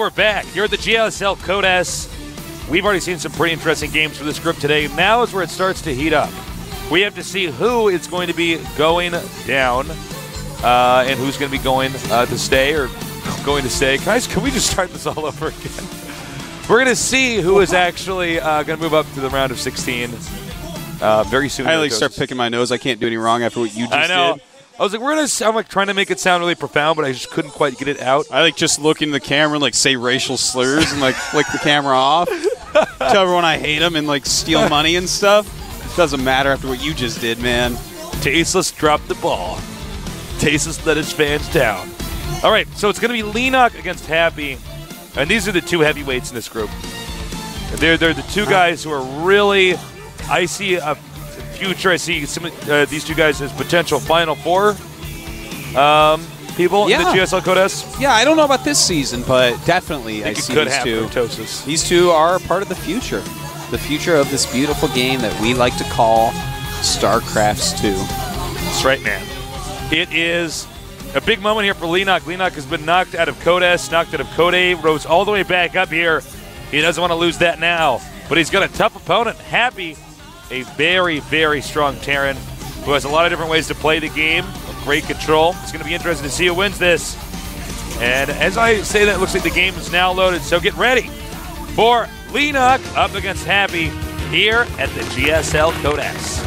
we're back here at the GSL Code S. We've already seen some pretty interesting games for this group today. Now is where it starts to heat up. We have to see who is going to be going down and who's going to be going to stay or going to stay. Guys, can we just start this all over again? We're going to see who is actually going to move up to the round of 16 very soon. I start picking my nose. I can't do any wrong after what you just did. I know. I was like, I'm like trying to make it sound really profound, but I just couldn't quite get it out. I just look in the camera and say racial slurs and flick the camera off. Tell everyone I hate them and steal money and stuff. Doesn't matter after what you just did, man. Tasteless dropped the ball. Tasteless let his fans down. All right, so it's going to be Leenock against Happy, and these are the two heavyweights in this group. They're the two guys who are really. I see a future. I see these two guys as potential Final Four people in the GSL Code S. Yeah, I don't know about this season, but definitely I see these two. These two are part of the future of this beautiful game that we like to call StarCrafts 2. That's right, man. It is a big moment here for Leenock. Leenock has been knocked out of Code S, knocked out of Code A, rose all the way back up here. He doesn't want to lose that now, but he's got a tough opponent. Happy, a very, very strong Terran who has a lot of different ways to play the game, great control. It's going to be interesting to see who wins this. And as I say that, it looks like the game is now loaded, so get ready for Leenock up against Happy here at the GSL Code S.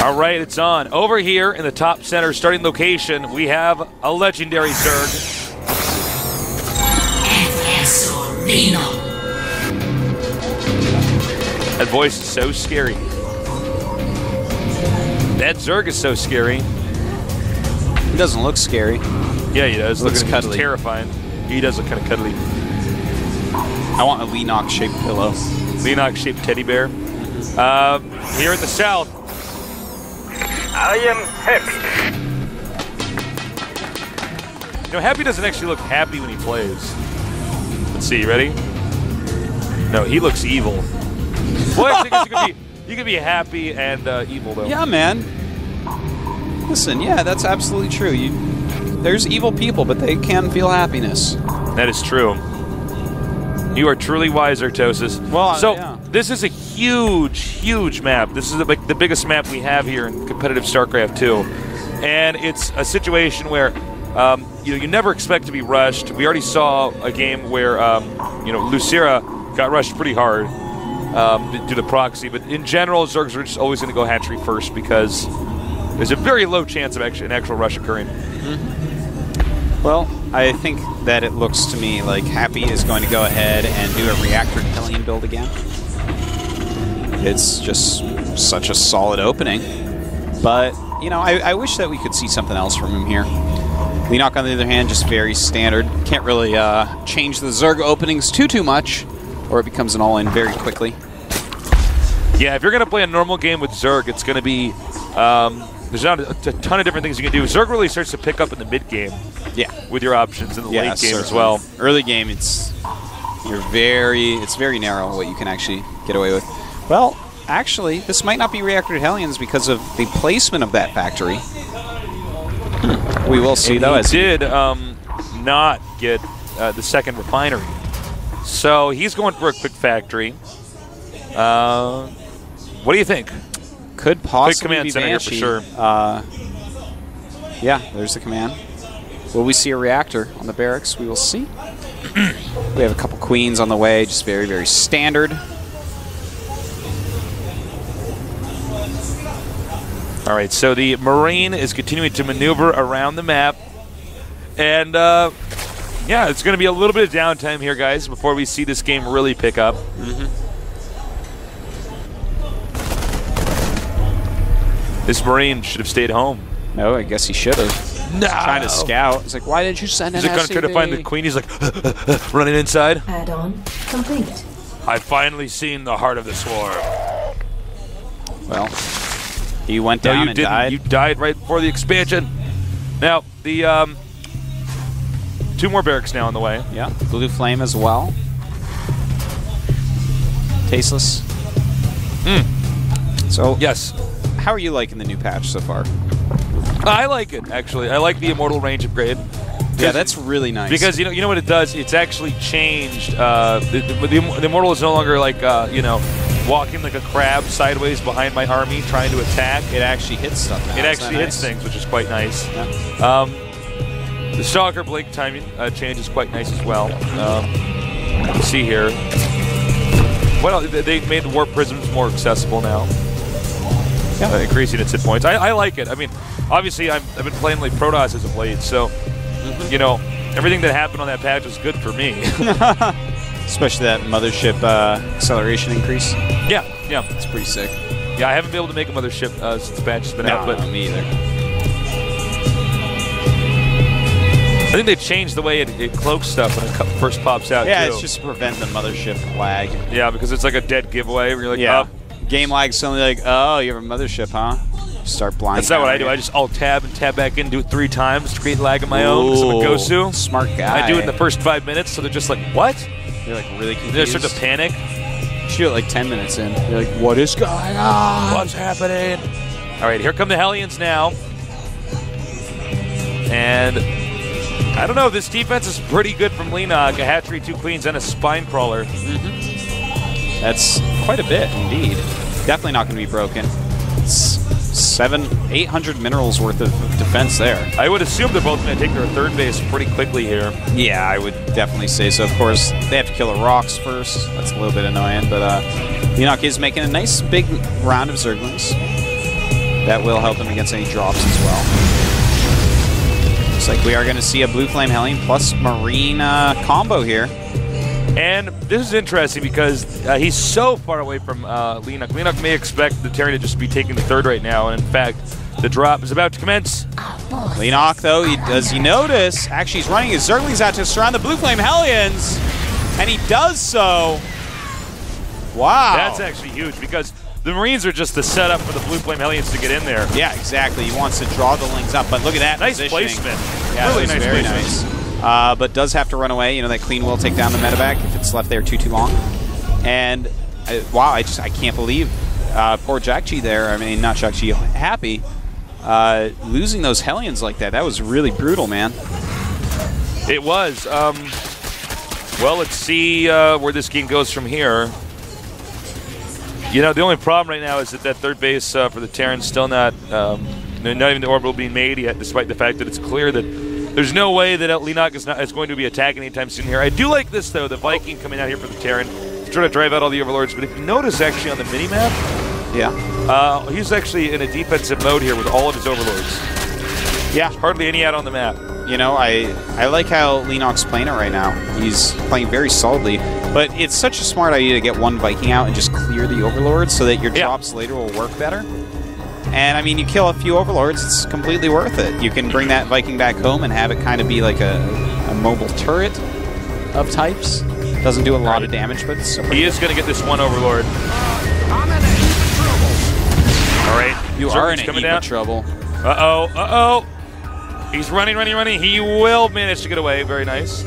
All right, it's on. Over here in the top center starting location, we have a legendary Zerg. That voice is so scary. That Zerg is so scary. He doesn't look scary. Yeah, he does. Looks cuddly. Terrifying. He does look kind of cuddly. I want a Leenock-shaped pillow. Leenock-shaped teddy bear. Here at the south, I am Happy. You know, Happy doesn't actually look happy when he plays. Let's see, you ready? No, he looks evil. Well, actually, I guess you could be happy and evil, though. Yeah, man. Listen, yeah, that's absolutely true. There's evil people, but they can feel happiness. That is true. You are truly wise, Artosis. Well, This is a huge, huge map. This is the biggest map we have here in competitive StarCraft 2. And it's a situation where you never expect to be rushed. We already saw a game where Lucira got rushed pretty hard due to proxy. But in general, Zergs are just always going to go hatchery first because there's a very low chance of an actual rush occurring. Mm-hmm. Well, I think that it looks to me like Happy is going to go ahead and do a Reactor Hellion build again. It's just such a solid opening. But, I wish that we could see something else from him here. Leenock, on the other hand, just very standard. Can't really change the Zerg openings too much, or it becomes an all-in very quickly. Yeah, if you're going to play a normal game with Zerg, it's going to be... there's not a ton of different things you can do. Zerg really starts to pick up in the mid-game. Yeah. With your options in the late game as well. Early game, it's very narrow what you can actually get away with. Well, actually, this might not be Reactor Hellions because of the placement of that factory. We will see, though. He did not get the second refinery. So he's going for a quick factory. What do you think? Could possibly command be center here Banshee. for sure. Yeah, there's the command. Will we see a reactor on the barracks? We will see. We have a couple queens on the way, just very, very standard. All right, so the Marine is continuing to maneuver around the map. And, yeah, it's going to be a little bit of downtime here, guys, before we see this game really pick up. Mm-hmm. This Marine should have stayed home. No, I guess he should have. No. Trying to scout. He's like, why did you send an SCV? He's going to try to find the queen. He's like, running inside. Add-on complete. I've finally seen the heart of the swarm. Well, he went down and died. You died right before the expansion. Now, the 2 more barracks now on the way. Yeah, Blue Flame as well. Tasteless. So, yes. How are you liking the new patch so far? I like it, actually. I like the Immortal range upgrade. Yeah, that's really nice. Because you know what it does? It's actually changed. The Immortal is no longer like walking like a crab sideways behind my army trying to attack. It actually hits stuff now. It actually hits things, which is quite nice. Yeah. The Stalker blink timing change is quite nice as well. Let's see here. Well, they made the Warp Prisms more accessible now. Yeah. Increasing its hit points. I like it. I mean, obviously, I've been playing like Protoss as of late, so everything that happened on that patch was good for me. Especially that mothership acceleration increase. Yeah. It's pretty sick. Yeah, I haven't been able to make a mothership since the patch has been out. But me either. I think they've changed the way it cloaks stuff when it first pops out, Yeah, too. it's just to prevent the mothership lag. Yeah, because it's like a dead giveaway where you're like, oh. Game lag suddenly like, oh, you have a mothership, huh? Start blind. That's not what I do. I just alt-tab and tab back in, do it 3 times to create lag of my own because I'm a Gosu. Smart guy. I do it in the first 5 minutes, so they're just like, what? You're like really confused. They start to panic. You shoot it like 10 minutes in. You're like, what is going on? What's happening? All right, here come the Hellions now. And I don't know, this defense is pretty good from Leenock. A hatchery, 2 queens, and a spine crawler. That's quite a bit, indeed. Definitely not going to be broken. It's 800 minerals worth of defense there. I would assume they're both going to take their 3rd base pretty quickly here. Yeah, I would definitely say so. Of course, they have to kill the rocks first. That's a little bit annoying, but Leenock is making a nice big round of Zerglings. That will help them against any drops as well. Looks like we are going to see a Blue Flame Hellion plus Marine combo here. And this is interesting because he's so far away from Leenock. Leenock may expect the Terran to just be taking the 3rd right now, and in fact, the drop is about to commence. Leenock, though, does he notice? Actually, he's running his Zerglings out to surround the Blue Flame Hellions, and he does so. Wow. That's actually huge because the Marines are just the setup for the Blue Flame Hellions to get in there. Yeah, exactly. He wants to draw the lings up, but look at that nice positioning. Placement. Yeah, really nice very placement. Nice. But does have to run away. You know, that queen will take down the medevac if it's left there too long. And, wow, I can't believe poor Jack-G there. I mean, not Jack-G, Happy. Losing those Hellions like that, that was really brutal, man. It was. Well, let's see where this game goes from here. You know, the only problem right now is that 3rd base for the Terrans still not even the orbital being made yet, despite the fact that it's clear that there's no way that Leenock is going to be attacking anytime soon here. I do like this, though, the Viking coming out here for the Terran, trying to drive out all the Overlords. But if you notice, actually, on the minimap, he's actually in a defensive mode here with all of his Overlords. Yeah. There's hardly any out on the map. You know, I like how Leenock's playing it right now. He's playing very solidly, but it's such a smart idea to get 1 Viking out and just clear the Overlords so that your drops later will work better. And, I mean, you kill a few Overlords, it's completely worth it. You can bring that Viking back home and have it kind of be like a mobile turret of types. Doesn't do a lot of damage, but it's he is going to get this 1 Overlord. I'm in a heap of trouble. All right. You are in a heap of trouble. Uh-oh. He's running. He will manage to get away. Very nice.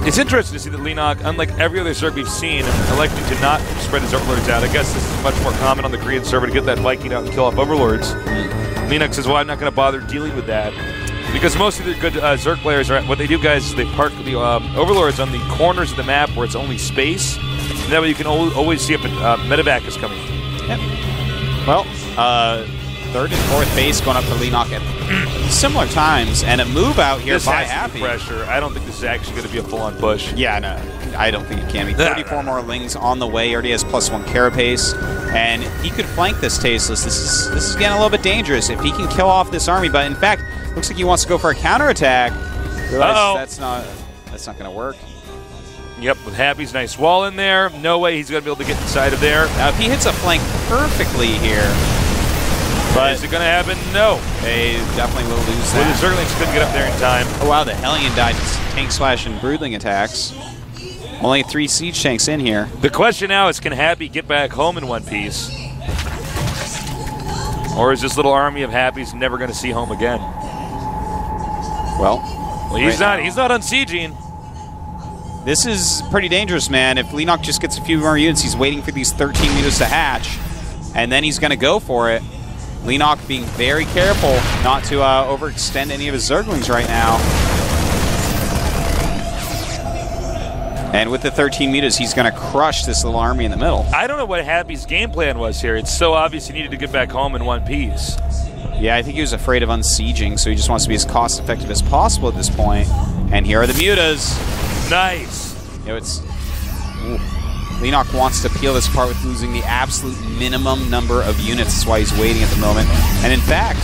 It's interesting to see that Leenock, unlike every other Zerg we've seen, electing to not spread his Overlords out. I guess this is much more common on the Korean server to get that Viking out and kill off Overlords. Leenock says, well, I'm not going to bother dealing with that. Because most of the good Zerg players, what they do, guys, is they park the Overlords on the corners of the map where it's only space. And that way you can always see if a medevac is coming. Yep. Well, 3rd and 4th base going up for Leenock at similar times, and a move out here by Happy. Pressure. I don't think this is actually going to be a full-on push. Yeah, no, I don't think it can be. 34 more Lings on the way. He already has +1 carapace, and he could flank this Tasteless. This is getting a little bit dangerous if he can kill off this army. But in fact, looks like he wants to go for a counterattack. Realize that's not going to work. Yep, with Happy's nice wall in there, no way he's going to be able to get inside of there. Now, if he hits a flank perfectly here. But is it going to happen? No. They definitely will lose that. Well, the Zerglings couldn't get up there in time. Oh, wow, the Hellion died to tank slash and broodling attacks. Only 3 siege tanks in here. The question now is, can Happy get back home in one piece? Or is this little army of Happys never going to see home again? Well, he's not unsieging. This is pretty dangerous, man. If Leenock just gets a few more units, he's waiting for these 13 meters to hatch, and then he's going to go for it. Leenock being very careful not to overextend any of his Zerglings right now. And with the 13 meters, he's going to crush this little army in the middle. I don't know what Happy's game plan was here. It's so obvious he needed to get back home in one piece. Yeah, I think he was afraid of unsieging, so he just wants to be as cost-effective as possible at this point. And here are the mutas. Nice. You know, it's... Leenock wants to peel this apart with losing the absolute minimum number of units. That's why he's waiting at the moment. And in fact,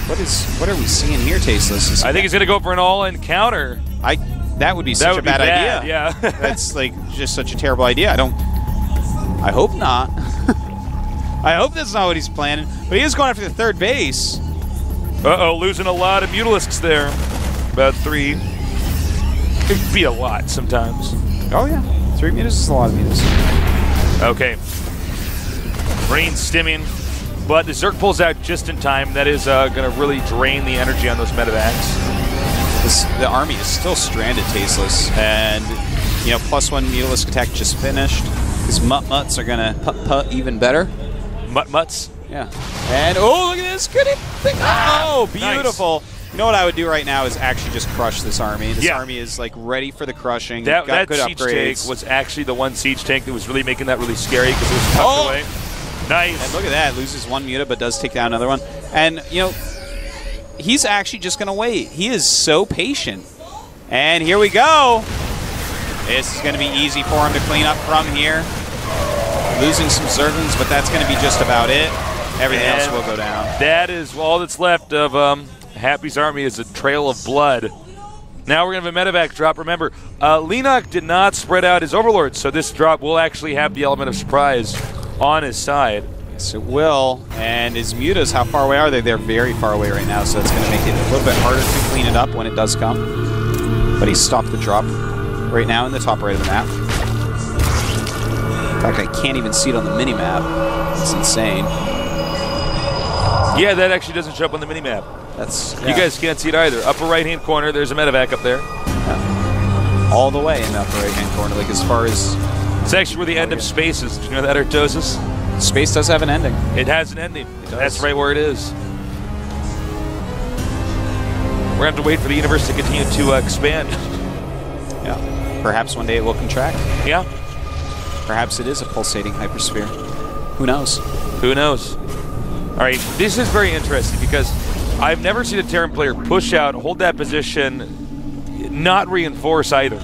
what are we seeing here, Tasteless? I think he's going to go for an all-in counter. That would be such a bad idea. Yeah. That's like just such a terrible idea. I hope not. I hope that's not what he's planning. But he is going after the third base. Uh-oh, losing a lot of Mutalisks there. About 3. It could be a lot sometimes. Oh, yeah. 3 meters is a lot of meters. Okay. Rain stimming. But the Zerg pulls out just in time. That is going to really drain the energy on those medevacs. The army is still stranded, Tasteless, and you know, +1 Mutalisk attack just finished. His Mutt-Mutts are gonna putt even better. Mutt-Mutts? Yeah. And oh, look at this! Good thing! Oh, beautiful! Nice. You know what I would do right now is actually just crush this army. This army is like ready for the crushing. That got good siege upgrades. tank was actually the one siege tank that was really making that really scary because it was tucked away. Nice. And look at that! Loses 1 muta, but does take down another one. And you know, he's actually just going to wait. He is so patient. And here we go. This is going to be easy for him to clean up from here. Losing some Zerglings, but that's going to be just about it. Everything else will go down. That is all that's left of Happy's army is a trail of blood. Now we're going to have a medevac drop. Remember, Leenock did not spread out his overlords, so this drop will actually have the element of surprise on his side. Yes, it will. And his mutas, how far away are they? They're very far away right now, so it's going to make it a little bit harder to clean it up when it does come. But he stopped the drop right now in the top right of the map. In fact, I can't even see it on the mini-map. It's insane. Yeah, that actually doesn't show up on the mini-map. You guys can't see it either. Upper right-hand corner, there's a medevac up there. Yeah. All the way in the upper right-hand corner, like as far as... It's actually where the end of space is. Did you know that, Artosis? Space does have an ending. It has an ending. That's right where it is. We're going to have to wait for the universe to continue to expand. Yeah. Perhaps one day it will contract. Yeah. Perhaps it is a pulsating hypersphere. Who knows? Who knows? All right, this is very interesting because I've never seen a Terran player push out, hold that position, not reinforce either.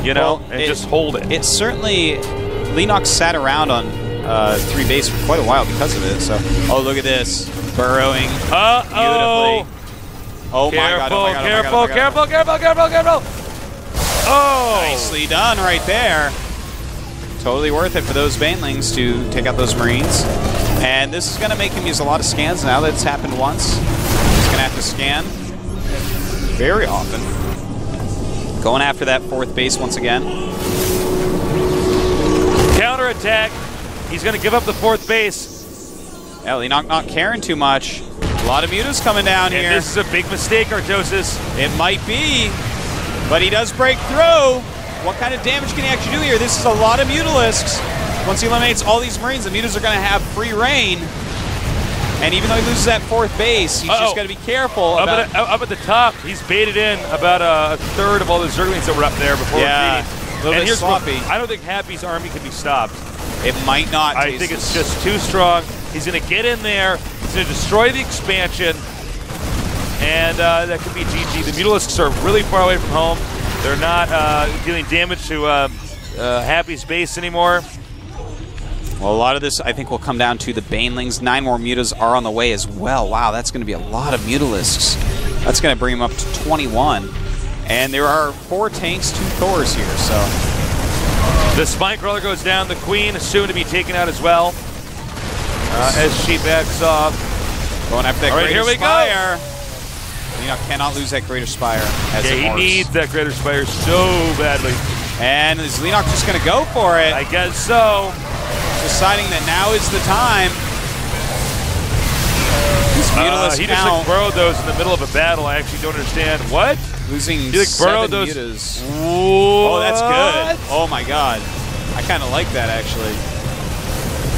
You know, and just hold it. It certainly... Leenock sat around on 3 base for quite a while because of it. So, oh, look at this. Burrowing beautifully. Oh, my God. Oh, my God. Careful, careful, careful, careful, careful. Oh! Nicely done right there. Totally worth it for those Banelings to take out those Marines. And this is going to make him use a lot of scans now that it's happened once. He's going to have to scan very often. Going after that 4th base once again. Counterattack. He's going to give up the 4th base. Yeah, Leenock not caring too much. A lot of mutas coming down here. This is a big mistake, Artosis. It might be, but he does break through. What kind of damage can he actually do here? This is a lot of Mutalisks. Once he eliminates all these Marines, the mutas are going to have free reign. And even though he loses that 4th base, he's just got to be careful. Up at the top, he's baited in about a third of all the Zerglings that were up there before a little bit sloppy. I don't think Happy's army can be stopped. It might not. I think it's just too strong. He's going to get in there. He's going to destroy the expansion. And that could be GG. The Mutalisks are really far away from home. They're not dealing damage to Happy's base anymore. Well, a lot of this, I think, will come down to the Banelings. 9 more mutas are on the way as well. Wow, that's going to be a lot of Mutalisks. That's going to bring him up to 21. And there are 4 tanks, 2 Thors here, so... The Spine Crawler goes down. The Queen is soon to be taken out as well. As she backs off. Going after that Greater Spire. Leenock cannot lose that Greater Spire as it he needs that Greater Spire so badly. And is Leenock just going to go for it? I guess so. Deciding that now is the time. Mutalist he just count. burrowed those in the middle of a battle. I actually don't understand. What? Losing He burrowed 7 those. mutas. Oh, Oh, that's good. Oh my god. I kind of like that actually.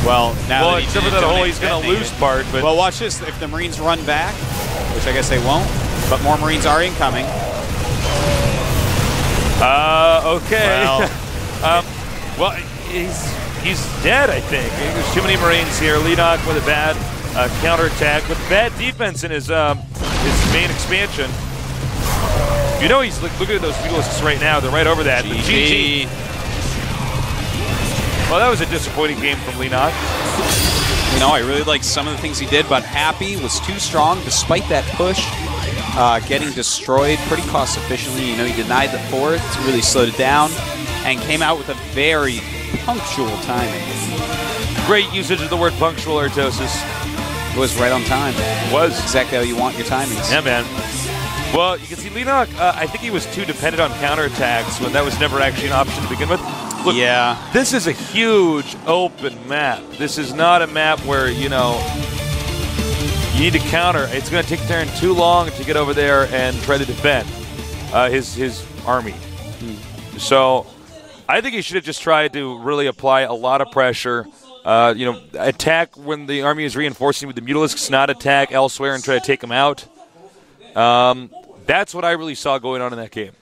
Well, now Well, that he except for didn't that whole donate he's going to detonated. lose part. But Well, watch this. If the Marines run back, which I guess they won't, but more Marines are incoming. okay. Well, Well, he's dead, I think. There's too many Marines here. Leenock with a bad counterattack, with bad defense in his main expansion. You know he's looking at those Mutalists right now. They're right over that. But GG. Well, that was a disappointing game from Leenock. you know, I really like some of the things he did, but Happy was too strong despite that push. Getting destroyed pretty cost efficiently. You know, he denied the fourth, really slowed it down, and came out with a very punctual timing. Great usage of the word punctual, Artosis. It was right on time. It was. Exactly how you want your timings. Yeah, man. Well, you can see Leenock, I think he was too dependent on counterattacks when that was never actually an option to begin with. Look, yeah. This is a huge open map. This is not a map where, you know, you need to counter. It's going to take Terran too long to get over there and try to defend his army. So I think he should have just tried to really apply a lot of pressure. You know, attack when the army is reinforcing with the Mutalisks, not attack elsewhere and try to take them out. That's what I really saw going on in that game.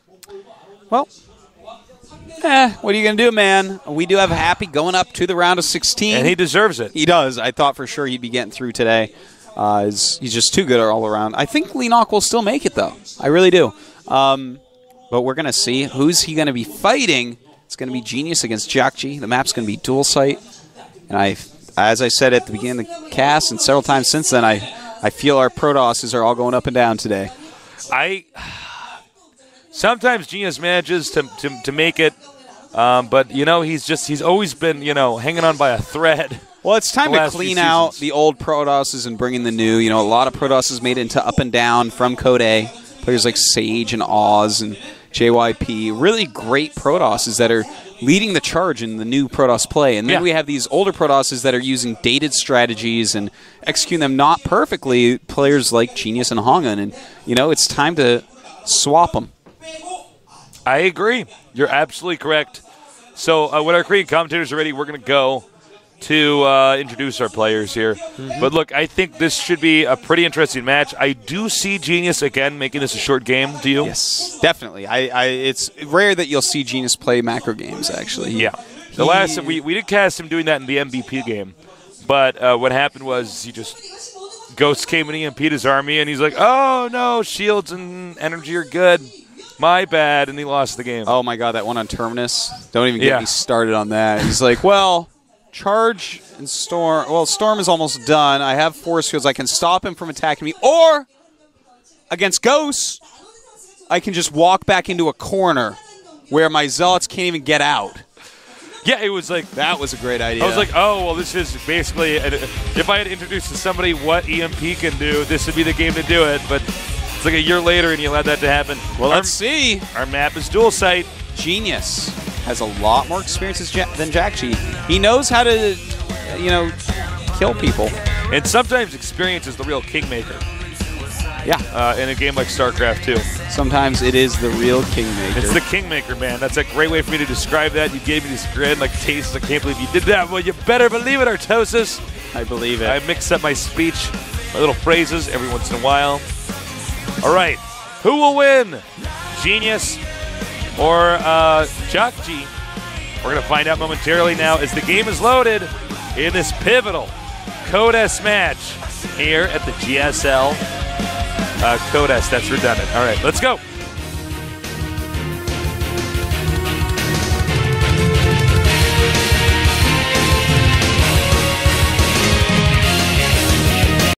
Well, what are you going to do, man? We do have Happy going up to the round of 16. And he deserves it. He does. I thought for sure he'd be getting through today. He's just too good all around. I think Leenock will still make it, though. I really do. But we're going to see. Who's he going to be fighting? It's going to be Genius against Jakji. The map's going to be dual site. And as I said at the beginning of the cast and several times since then, I feel our Protosses are all going up and down today. Sometimes Genius manages to make it, but you know he's always been, you know, hanging on by a thread. Well, it's time to clean out the old Protosses and bring in the new. You know, a lot of Protosses made it into up and down from Code A. Players like Sage and Oz and JYP, really great Protosses that are leading the charge in the new Protoss play. And then we have these older Protosses that are using dated strategies and executing them not perfectly, players like Genius and Hongun. And, you know, it's time to swap them. I agree. You're absolutely correct. So when our Korean commentators are ready, we're going to go to introduce our players here. But look, I think this should be a pretty interesting match. I do see Genius, again, making this a short game. Do you? Yes, definitely. It's rare that you'll see Genius play macro games, actually. Yeah. The last we did cast him doing that in the MVP game. But what happened was he just... Ghosts came and EMP'd his army, and he's like, oh, no, shields and energy are good. My bad, and he lost the game. Oh, my God, that one on Terminus. Don't even get me started on that. He's like, well... Charge and Storm. Well, Storm is almost done. I have force fields. I can stop him from attacking me. Or, against Ghosts, I can just walk back into a corner where my Zealots can't even get out. Yeah, it was like... That was a great idea. I was like, oh, well, this is basically... If I had introduced to somebody what EMP can do, this would be the game to do it. But it's like a year later and you allowed that to happen. Well, let's see. Our map is dual site. Genius has a lot more experience than Jakji. He knows how to, you know, kill people. And sometimes experience is the real kingmaker. Yeah. In a game like StarCraft 2. Sometimes it is the real kingmaker. It's the kingmaker, man. That's a great way for me to describe that. You gave me this grin like taste. I can't believe you did that. Well, you better believe it, Artosis. I believe it. I mix up my speech, my little phrases every once in a while. All right. Who will win? Genius or Jakji? We're going to find out momentarily now as the game is loaded in this pivotal Code S match here at the GSL Code S. That's redundant. All right, let's go.